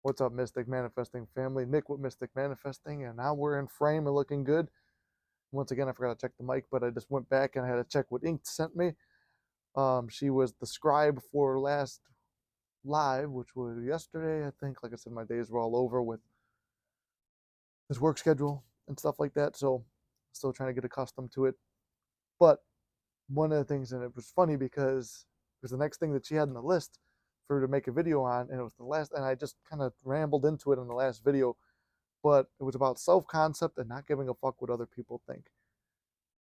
What's up, Mystic Manifesting family? Nick with Mystic Manifesting, and now we're in frame and looking good. Once again, I forgot to check the mic, but I just went back and I had to check what Ink sent me. She was the scribe for last live, which was yesterday, I think. Like I said, my days were all over with this work schedule and stuff like that, so still trying to get accustomed to it. But one of the things, and it was funny because it was the next thing that she had in the list for her to make a video on, and it was the last, and I just kind of rambled into it in the last video, but it was about self-concept and not giving a fuck what other people think.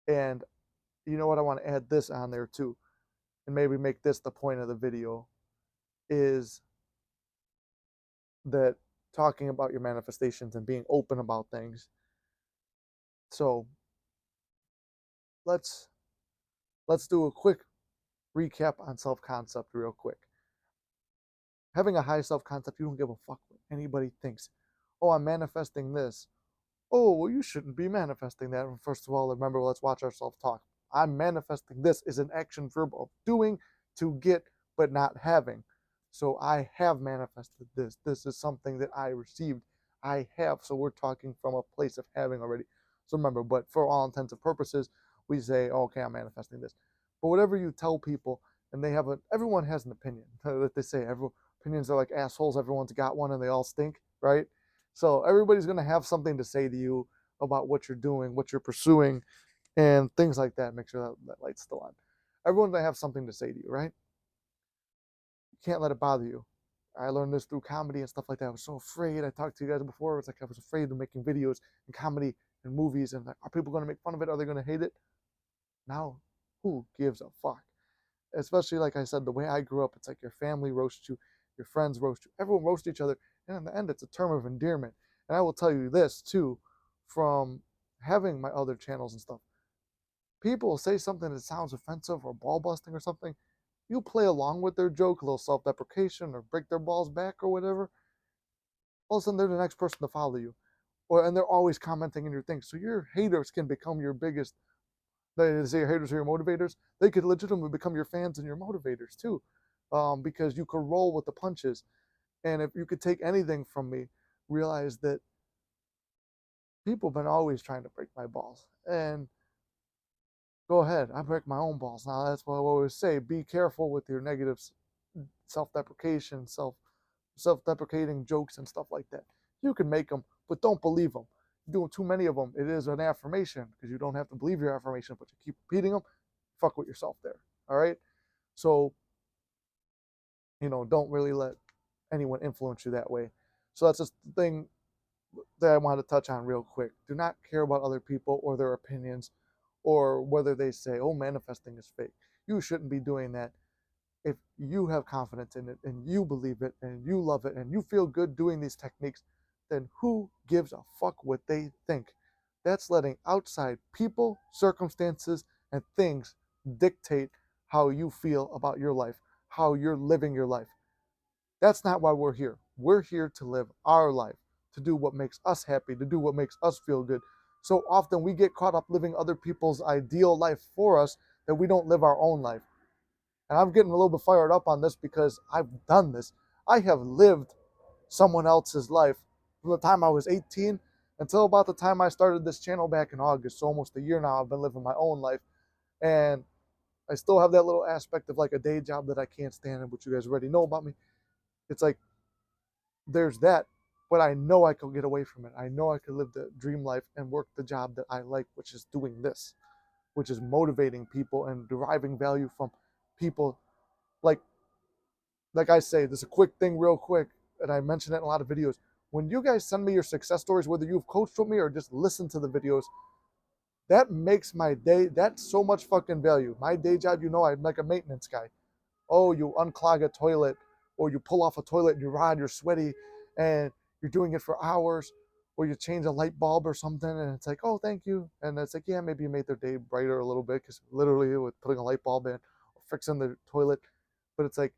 And you know what? I want to add this on there too, and maybe make this the point of the video, is that talking about your manifestations and being open about things. So let's do a quick recap on self-concept real quick. Having a high self-concept, you don't give a fuck what anybody thinks. Oh, I'm manifesting this. Oh, well, you shouldn't be manifesting that. First of all, remember, let's watch ourselves talk. I'm manifesting this is an action verb of doing to get but not having. So I have manifested this. This is something that I received. I have. So we're talking from a place of having already. So remember, but for all intents and purposes, we say, oh, okay, I'm manifesting this. But whatever you tell people, and they have everyone has an opinion. That they say opinions are like assholes. Everyone's got one, and they all stink, right? So everybody's going to have something to say to you about what you're doing, what you're pursuing, and things like that. Make sure that light's still on. Everyone's going to have something to say to you, right? You can't let it bother you. I learned this through comedy and stuff like that. I was so afraid. I talked to you guys before. It's like I was afraid of making videos and comedy and movies. And like, are people going to make fun of it? Are they going to hate it? Now, who gives a fuck? Especially, like I said, the way I grew up, it's like your family roasts you, your friends roast you, everyone roasts each other. And in the end, it's a term of endearment. And I will tell you this too, from having my other channels and stuff. People will say something that sounds offensive or ball busting or something. You play along with their joke, a little self deprecation or break their balls back or whatever. All of a sudden, they're the next person to follow you. And they're always commenting on your things. So your haters can become your biggest. They say your haters are your motivators. They could legitimately become your fans and your motivators too, because you could roll with the punches. And if you could take anything from me, realize that people have been always trying to break my balls. And go ahead, I break my own balls. Now that's what I always say: be careful with your negative self-deprecation, self-deprecating jokes and stuff like that. You can make them, but don't believe them. Doing too many of them, it is an affirmation because you don't have to believe your affirmation, but you keep repeating them. Fuck with yourself there. All right. So don't really let anyone influence you that way. So that's just the thing that I wanted to touch on real quick. Do not care about other people or their opinions or whether they say, oh, manifesting is fake. You shouldn't be doing that. If you have confidence in it and you believe it and you love it and you feel good doing these techniques, then who gives a fuck what they think? That's letting outside people, circumstances, and things dictate how you feel about your life, how you're living your life. That's not why we're here. We're here to live our life, to do what makes us happy, to do what makes us feel good. So often we get caught up living other people's ideal life for us that we don't live our own life. And I'm getting a little bit fired up on this because I've done this. I have lived someone else's life from the time I was 18 until about the time I started this channel back in August. So almost a year now, I've been living my own life. And I still have that little aspect of like a day job that I can't stand, which you guys already know about me. It's like there's that, but I know I could get away from it. I know I could live the dream life and work the job that I like, which is doing this, which is motivating people and deriving value from people. Like I say, this is a quick thing real quick, and I mention it in a lot of videos. When you guys send me your success stories, whether you've coached with me or just listen to the videos, that makes my day. That's so much fucking value. My day job, I'm like a maintenance guy. Oh, you unclog a toilet, or you pull off a toilet and you rod, you're sweaty, and you're doing it for hours, or you change a light bulb or something, and it's like, oh, thank you. And it's like, yeah, maybe you made their day brighter a little bit because literally with putting a light bulb in or fixing the toilet. But it's like,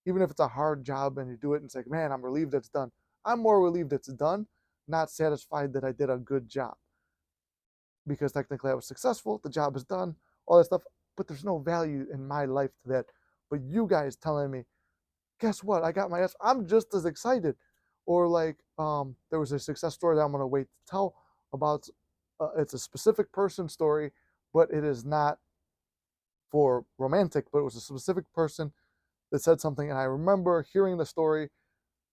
even if it's a hard job and you do it and it's like, man, I'm relieved it's done. I'm more relieved it's done, not satisfied that I did a good job. Because technically I was successful, the job is done, all that stuff, but there's no value in my life to that. But you guys telling me, guess what? I got my ass. I'm just as excited. Or like there was a success story that I'm gonna wait to tell about. It's a specific person story, but it is not for romantic. But it was a specific person that said something, and I remember hearing the story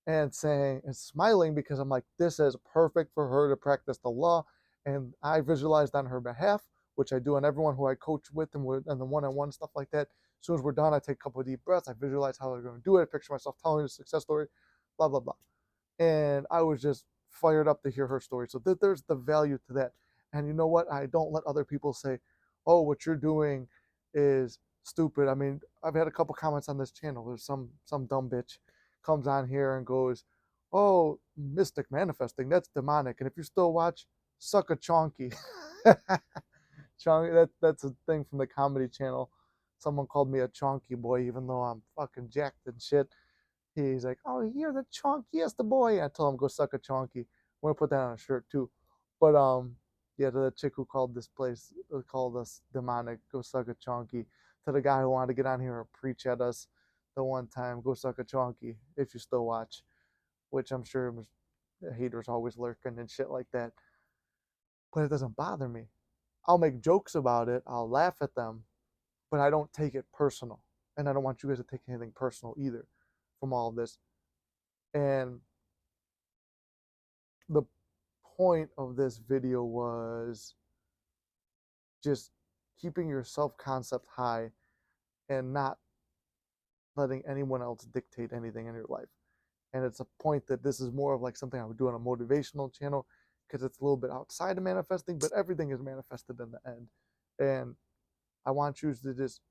and saying and smiling because I'm like, this is perfect for her to practice the law. And I visualized on her behalf, which I do on everyone who I coach with and the one-on-one stuff like that. As soon as we're done, I take a couple of deep breaths. I visualize how they're going to do it. I picture myself telling the success story, blah, blah, blah. And I was just fired up to hear her story. So there's the value to that. And you know what? I don't let other people say, oh, what you're doing is stupid. I mean, I've had a couple comments on this channel. There's some dumb bitch comes on here and goes, oh, mystic manifesting, that's demonic. And if you still watch, suck a chonky. Chonky, that's a thing from the comedy channel. Someone called me a chonky boy, even though I'm fucking jacked and shit. He's like, oh, you're the chonkiest boy. I told him, go suck a chonky. I'm gonna put that on a shirt too. But yeah, to the chick who called this place called us demonic, go suck a chonky. To the guy who wanted to get on here and preach at us the one time, go suck a chonky if you still watch, which I'm sure haters always lurking and shit like that. But it doesn't bother me. I'll make jokes about it. I'll laugh at them, but I don't take it personal. And I don't want you guys to take anything personal either from all of this. And the point of this video was just keeping your self concept high and not letting anyone else dictate anything in your life. And it's a point that this is more of like something I would do on a motivational channel because it's a little bit outside of manifesting, but everything is manifested in the end. And I want you to just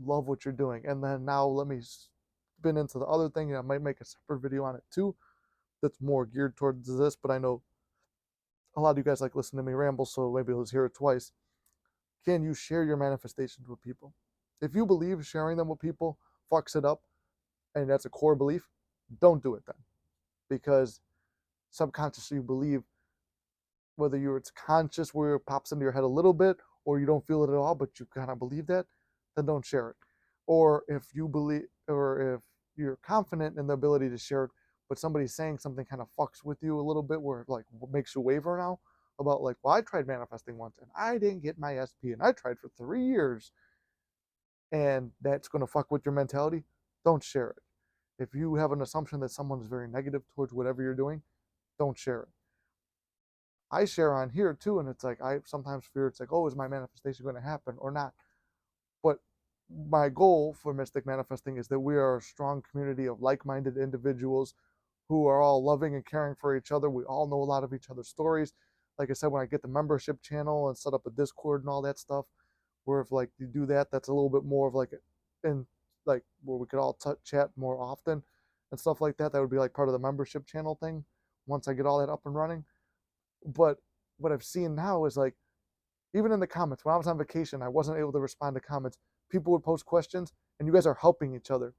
love what you're doing. And then now let me spin into the other thing. I might make a separate video on it too that's more geared towards this, but I know a lot of you guys like listening to me ramble, so maybe let's hear it twice. Can you share your manifestations with people? If you believe sharing them with people fucks it up, and that's a core belief, don't do it then. Because subconsciously you believe, whether it's conscious where it pops into your head a little bit, or you don't feel it at all, but you kind of believe that, then don't share it. Or if you believe, or if you're confident in the ability to share it, but somebody's saying something kind of fucks with you a little bit, where it like makes you waver now about like, well, I tried manifesting once and I didn't get my SP, and I tried for 3 years, and that's going to fuck with your mentality. Don't share it. If you have an assumption that someone is very negative towards whatever you're doing, don't share it. I share on here too, and it's like I sometimes fear it's like, oh, is my manifestation going to happen or not? But my goal for Mystic Manifesting is that we are a strong community of like-minded individuals who are all loving and caring for each other. We all know a lot of each other's stories. Like I said, when I get the membership channel and set up a Discord and all that stuff, where if like you do that, that's a little bit more of like in like where we could all chat more often and stuff like that. That would be like part of the membership channel thing once I get all that up and running. But what I've seen now is like, even in the comments, when I was on vacation, I wasn't able to respond to comments. People would post questions, and you guys are helping each other.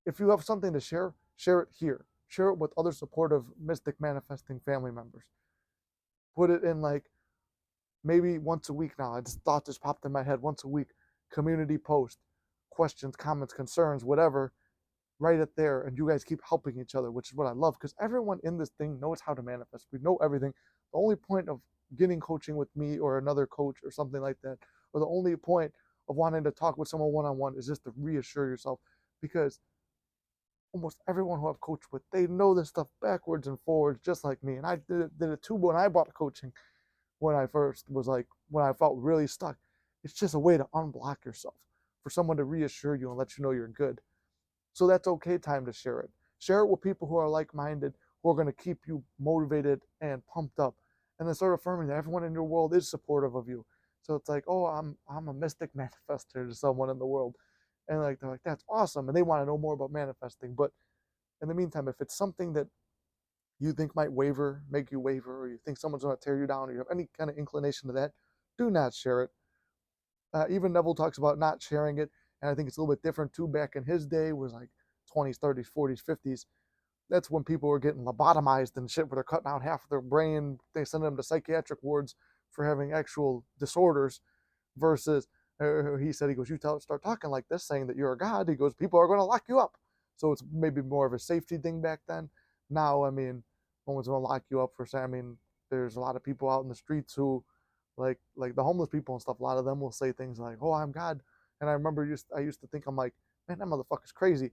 If you have something to share, share it here. Share it with other supportive Mystic Manifesting family members. Put it in like maybe once a week now. I just thought this popped in my head once a week. Community post, questions, comments, concerns, whatever. Write it there, and you guys keep helping each other, which is what I love, because everyone in this thing knows how to manifest. We know everything. The only point of getting coaching with me or another coach or something like that, or the only point of wanting to talk with someone one-on-one is just to reassure yourself, because almost everyone who I've coached with, they know this stuff backwards and forwards just like me. And I did it too when I bought coaching, when I first was like, when I felt really stuck. It's just a way to unblock yourself, for someone to reassure you and let you know you're good. So that's okay time to share it. Share it with people who are like-minded, who are going to keep you motivated and pumped up. And then start affirming that everyone in your world is supportive of you. So it's like, oh, I'm a mystic manifester to someone in the world. And like they're like, that's awesome. And they want to know more about manifesting. But in the meantime, if it's something that you think might make you waver, or you think someone's going to tear you down, or you have any kind of inclination to that, do not share it. Even Neville talks about not sharing it. And I think it's a little bit different too. Back in his day was like 20s, 30s, 40s, 50s. That's when people were getting lobotomized and shit, where they're cutting out half of their brain. They send them to psychiatric wards for having actual disorders. Versus, he said, he goes, start talking like this, saying that you're a god. He goes, people are going to lock you up. So it's maybe more of a safety thing back then. Now, I mean, no one's gonna lock you up for saying. I mean, there's a lot of people out in the streets who, like the homeless people and stuff. A lot of them will say things like, "Oh, I'm God," and I remember I used to think I'm like, man, that motherfucker's crazy.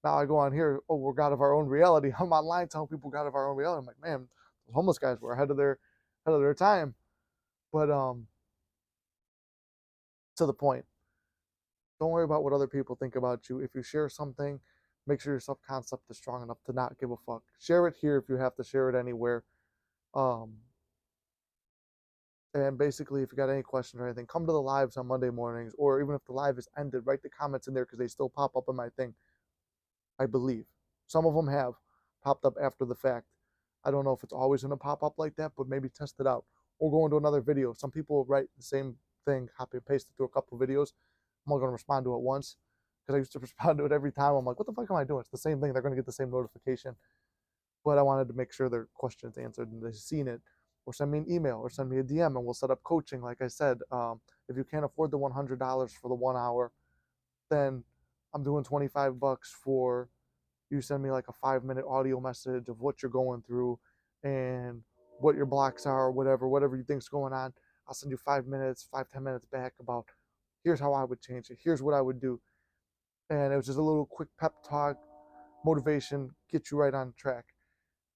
Now I go on here, oh, we're God of our own reality. I'm online telling people God of our own reality. I'm like, man, those homeless guys were ahead of their time. But to the point, don't worry about what other people think about you. If you share something, make sure your self concept is strong enough to not give a fuck. Share it here if you have to share it anywhere. Um, and basically, if you got any questions or anything, come to the lives on Monday mornings, or even if the live is ended, write the comments in there because they still pop up in my thing. I believe some of them have popped up after the fact. I don't know if it's always going to pop up like that, but maybe test it out or go into another video. Some people write the same thing, copy and paste it to a couple of videos. I'm not going to respond to it once because I used to respond to it every time. I'm like, what the fuck am I doing? It's the same thing. They're going to get the same notification. But I wanted to make sure their questions answered and they've seen it. Or send me an email or send me a DM and we'll set up coaching. Like I said, if you can't afford the $100 for the 1 hour, then I'm doing $25 for you send me like a 5 minute audio message of what you're going through and what your blocks are, whatever you think's going on. I'll send you 5 minutes, 5, 10 minutes back about here's how I would change it, here's what I would do. And it was just a little quick pep talk, motivation, get you right on track.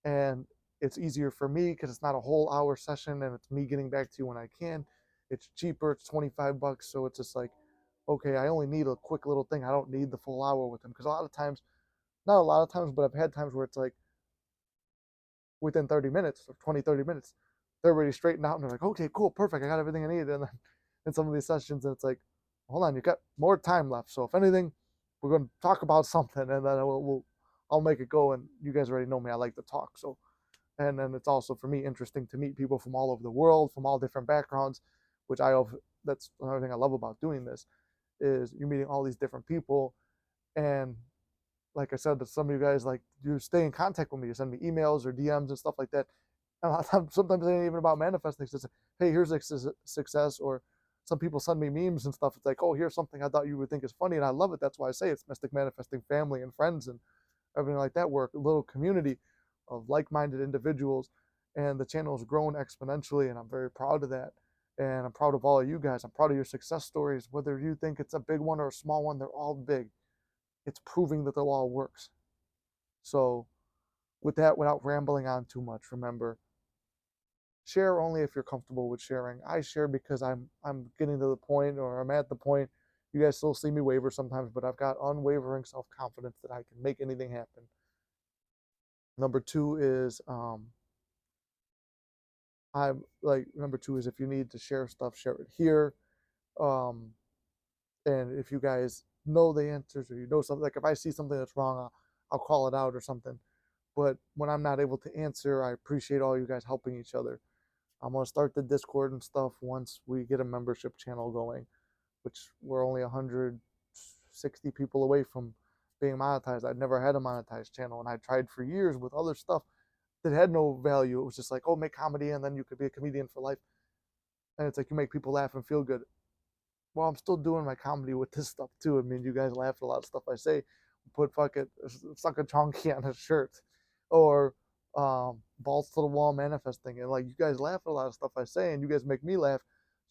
And it's easier for me because it's not a whole hour session and it's me getting back to you when I can. It's cheaper, it's $25. So it's just like, okay, I only need a quick little thing. I don't need the full hour with them. Because a lot of times, not a lot of times, but I've had times where it's like within 30 minutes or 20, 30 minutes, they're already straightened out and they're like, okay, cool, perfect. I got everything I need. And then in some of these sessions, and it's like, hold on, you got more time left. So if anything, we're going to talk about something and then I'll make it go. And you guys already know me. I like to talk. So, and then it's also for me interesting to meet people from all over the world, from all different backgrounds, which that's another thing I love about doing this is you're meeting all these different people. And like I said, that some of you guys like you stay in contact with me, you send me emails or DMs and stuff like that. And a lot of times, sometimes it ain't even about manifesting. It's just, hey, here's a success. Or some people send me memes and stuff. It's like, oh, here's something I thought you would think is funny, and I love it. That's why I say it's Mystic Manifesting family and friends and everything like that. We're a little community of like-minded individuals, and the channel has grown exponentially, and I'm very proud of that. And I'm proud of all of you guys. I'm proud of your success stories. Whether you think it's a big one or a small one, they're all big. It's proving that the law works. So, with that, without rambling on too much, remember, share only if you're comfortable with sharing. I share because I'm getting to the point, or I'm at the point. You guys still see me waver sometimes, but I've got unwavering self confidence that I can make anything happen. Number two is number two is if you need to share stuff, share it here. Um, and if you guys know the answers or you know something, like if I see something that's wrong, I'll call it out or something. But when I'm not able to answer, I appreciate all you guys helping each other. I'm gonna start the Discord and stuff once we get a membership channel going, which we're only 160 people away from being monetized. I've never had a monetized channel, and I tried for years with other stuff that had no value. It was just like, oh, make comedy and then you could be a comedian for life. And it's like you make people laugh and feel good. Well, I'm still doing my comedy with this stuff too. I mean, you guys laugh at a lot of stuff I say. Put fucking suck a chonky on a shirt, or balls to the wall manifesting, and like you guys laugh at a lot of stuff I say, and you guys make me laugh.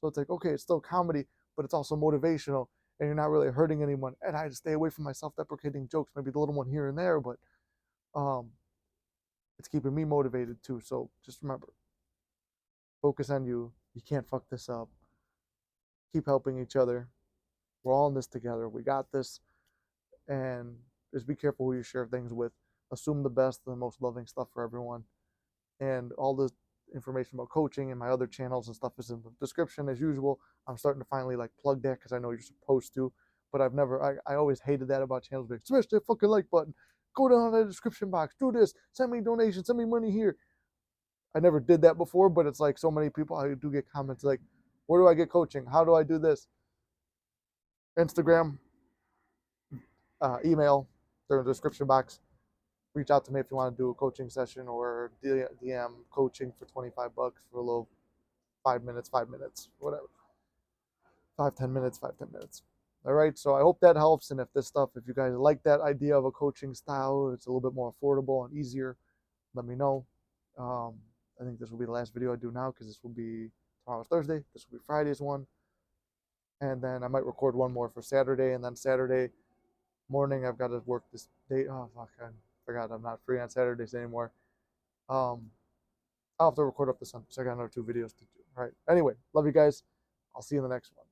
So it's like, okay, it's still comedy, but it's also motivational, and you're not really hurting anyone. And I just stay away from my self-deprecating jokes, maybe the little one here and there, but um, it's keeping me motivated too. So just remember, focus on you. You can't fuck this up. Keep helping each other. We're all in this together. We got this. And just be careful who you share things with. Assume the best and the most loving stuff for everyone. And all the information about coaching and my other channels and stuff is in the description as usual. I'm starting to finally like plug that because I know you're supposed to, but I always hated that about channels. Like, smash that fucking like button. Go down in the description box. Do this. Send me donations. Send me money here. I never did that before, but it's like so many people. I do get comments like, where do I get coaching? How do I do this? Instagram, email, they're in the description box. Reach out to me if you want to do a coaching session or DM coaching for $25 for a little 5 minutes, whatever. 5, 10 minutes, 5, 10 minutes. All right. So I hope that helps. And if this stuff, if you guys like that idea of a coaching style, it's a little bit more affordable and easier. let me know. I think this will be the last video I do now because this will be tomorrow's Thursday. This will be Friday's one. And then I might record one more for Saturday. And then Saturday morning, I've got to work this date. Oh, fuck. I forgot I'm not free on Saturdays anymore. I'll have to record up the Sunday. So I got another 2 videos to do. All right. Anyway, love you guys. I'll see you in the next one.